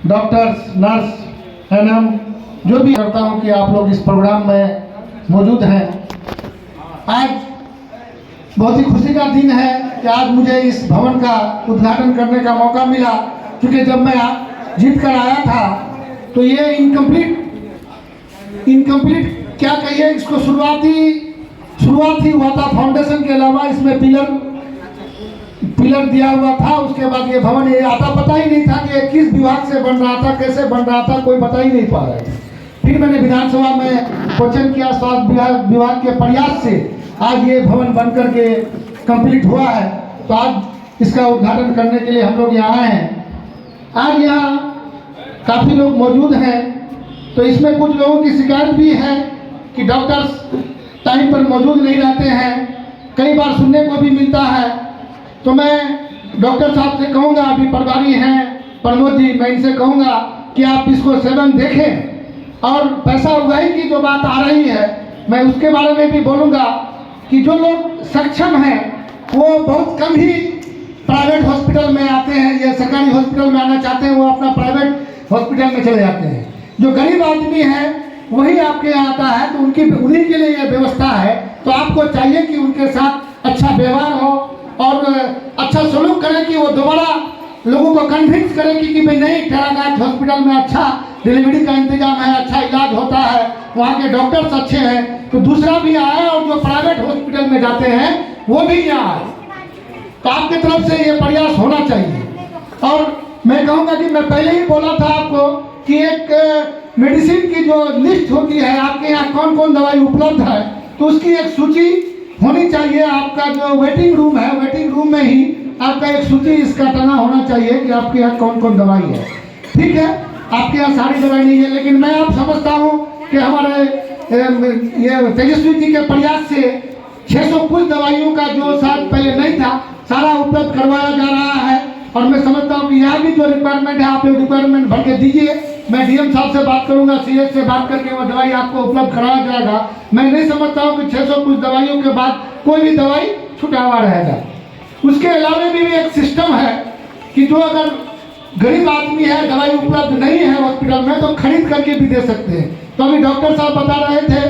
Doctors, nurse, NM, जो भी करता हूँ कि आप लोग इस प्रोग्राम में मौजूद हैं। आज बहुत ही खुशी का दिन है कि आज मुझे इस भवन का उद्घाटन करने का मौका मिला, क्योंकि जब मैं जीत कर आया था तो ये इनकम्प्लीट क्या कहिए इसको, शुरुआत ही हुआ था। फाउंडेशन के अलावा इसमें पिलर दिया हुआ था। उसके बाद ये भवन ये आता पता ही नहीं था कि किस विभाग से बन रहा था, कैसे बन रहा था, कोई बता ही नहीं पा रहा था। फिर मैंने विधानसभा में क्वेश्चन किया, स्वास्थ्य विभाग के प्रयास से आज ये भवन बन करके कंप्लीट हुआ है। तो आज इसका उद्घाटन करने के लिए हम लोग यहाँ आए हैं। आज यहाँ काफ़ी लोग मौजूद हैं, तो इसमें कुछ लोगों की शिकायत भी है कि डॉक्टर्स टाइम पर मौजूद नहीं रहते हैं, कई बार सुनने को भी मिलता है। तो मैं डॉक्टर साहब से कहूँगा, अभी प्रभारी हैं प्रमोद जी, मैं इनसे कहूँगा कि आप इसको 7 देखें। और पैसा उगाही की जो बात आ रही है, मैं उसके बारे में भी बोलूँगा कि जो लोग सक्षम हैं वो बहुत कम ही प्राइवेट हॉस्पिटल में आते हैं या सरकारी हॉस्पिटल में आना चाहते हैं, वो अपना प्राइवेट हॉस्पिटल में चले जाते हैं। जो गरीब आदमी है वही आपके यहाँ आता है, तो उन्हीं के लिए ये व्यवस्था है। तो आपको चाहिए कि उनके साथ अच्छा व्यवहार हो और अच्छा सलूक करें कि वो दोबारा लोगों को कन्विंस करें कि भाई नहीं, टेरागाट हॉस्पिटल में अच्छा डिलीवरी का इंतजाम है, अच्छा इलाज होता है, वहाँ के डॉक्टर्स अच्छे हैं, तो दूसरा भी आए और जो प्राइवेट हॉस्पिटल में जाते हैं वो भी यहाँ आए। तो आपकी तरफ से ये प्रयास होना चाहिए। और मैं कहूँगा कि मैं पहले ही बोला था आपको कि एक मेडिसिन की जो लिस्ट होती है, आपके यहाँ कौन कौन दवाई उपलब्ध है, तो उसकी एक सूची होनी चाहिए। आपका जो वेटिंग रूम है, वेटिंग रूम में ही आपका एक सूची इसका टंगा होना चाहिए कि आपके यहाँ कौन कौन दवाई है। ठीक है, आपके यहाँ सारी दवाई नहीं है, लेकिन मैं आप समझता हूँ कि हमारे ये तेजस्वी जी के प्रयास से 600 कुछ दवाइयों का जो शायद पहले नहीं था, सारा उपलब्ध करवाया जा रहा है। और मैं समझता हूँ कि यहाँ भी जो रिक्वायरमेंट है, आप लोग रिक्वायरमेंट भर के दीजिए। मैं डीएम साहब से बात करूंगा, सीएस से बात करके वो दवाई आपको उपलब्ध कराया जाएगा। मैं नहीं समझता हूँ कि 600 कुछ दवाइयों के बाद कोई भी दवाई छुटा हुआ रहेगा। उसके अलावा भी एक सिस्टम है कि जो अगर गरीब आदमी है, दवाई उपलब्ध नहीं है हॉस्पिटल में, तो खरीद करके भी दे सकते हैं। तो अभी डॉक्टर साहब बता रहे थे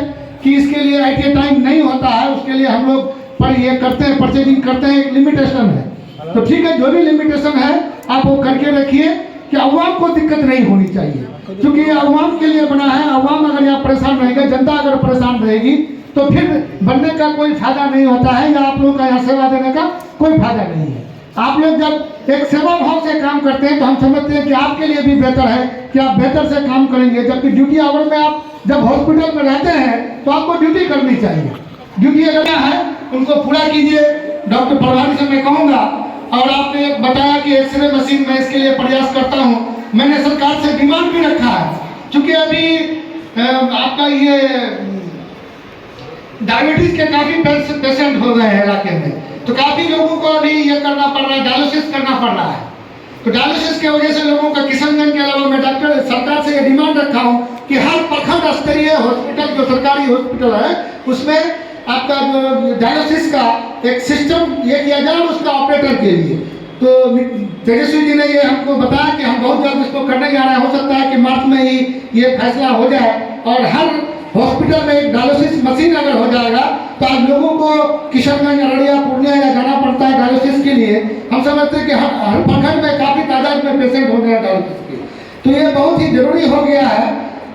कि इसके लिए IT टाइम नहीं होता है, उसके लिए हम लोग पर ये करते हैं, परचेजिंग करते हैं, एक लिमिटेशन है। तो ठीक है, जो भी लिमिटेशन है आप वो करके रखिए कि अवाम को दिक्कत नहीं होनी चाहिए, क्योंकि ये अवाम के लिए बना है। अवाम अगर यहाँ परेशान रहेगा, जनता अगर परेशान रहेगी, तो फिर बनने का कोई फायदा नहीं होता है, या आप लोग का यहाँ सेवा देने का कोई फायदा नहीं है। आप लोग जब एक सेवा भाव से काम करते हैं तो हम समझते हैं कि आपके लिए भी बेहतर है कि आप बेहतर से काम करेंगे। जबकि ड्यूटी आवर में आप जब हॉस्पिटल में रहते हैं तो आपको ड्यूटी करनी चाहिए। ड्यूटी अगर है उनको पूरा कीजिए, डॉक्टर प्रभारी से मैं कहूँगा। और आपने बताया कि एक्सरे मशीन, मैं इसके लिए प्रयास करता हूँ। मैंने सरकार से डिमांड भी रखा है, क्योंकि अभी आपका ये डायबिटीज के काफी पेशेंट हो गए हैं इलाके में, तो काफी लोगों को अभी ये करना पड़ रहा है, डायलिसिस करना पड़ रहा है। तो डायलिसिस की वजह से लोगों का किशनगंज के अलावा मैं डॉक्टर सरकार से ये डिमांड रखा हूँ कि हर प्रखंड स्तरीय हॉस्पिटल, जो सरकारी हॉस्पिटल है, उसमें आपका जो डायलिसिस का एक सिस्टम ये किया जाए उसका ऑपरेटर के लिए। तो तेजस्वी जी ने ये हमको बताया कि हम बहुत जल्द इसको करने जा रहे हैं। हो सकता है कि मार्च में ही ये फैसला हो जाए और हर हॉस्पिटल में एक डायलिसिस मशीन अगर हो जाएगा तो आज लोगों को किशनगंज, अररिया, पूर्णिया या जाना पड़ता है डायलिसिस के लिए। हम समझते हैं कि हर प्रखंड में काफ़ी तादाद में पेशेंट हो गए डायलिसिस के, तो ये बहुत ही जरूरी हो गया है।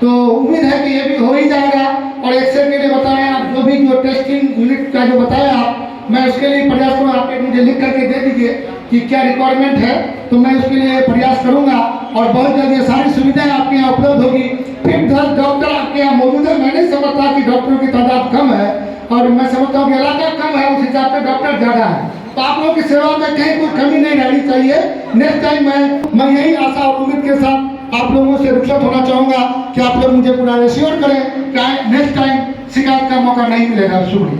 तो उम्मीद है कि ये भी हो ही जाएगा। और एक्सरे के लिए बताया आप, जो टेस्टिंग यूनिट का जो बताया आप, मैं उसके लिए प्रयास करूँगा। आप मुझे लिख करके दे दीजिए कि क्या रिक्वायरमेंट है, तो मैं उसके लिए प्रयास करूँगा। और बहुत जल्द ये सारी सुविधाएं आपके यहाँ उपलब्ध होगी। फिर 10 डॉक्टर आपके यहाँ मौजूद है। मैं नहीं समझता कि डॉक्टरों की तादाद कम है, और मैं समझता हूँ कि इलाका कम है, उस हिसाब से डॉक्टर ज़्यादा है। तो आप लोगों की सेवा में कहीं कोई कमी नहीं रहनी चाहिए। नेक्स्ट टाइम मैं यही आशा और उम्मीद के साथ आप लोगों से रुखसत होना चाहूँगा कि आप लोग मुझे पूरा एश्योर करें कि नेक्स्ट टाइम शिकायत का मौका नहीं मिलेगा। शुक्रिया।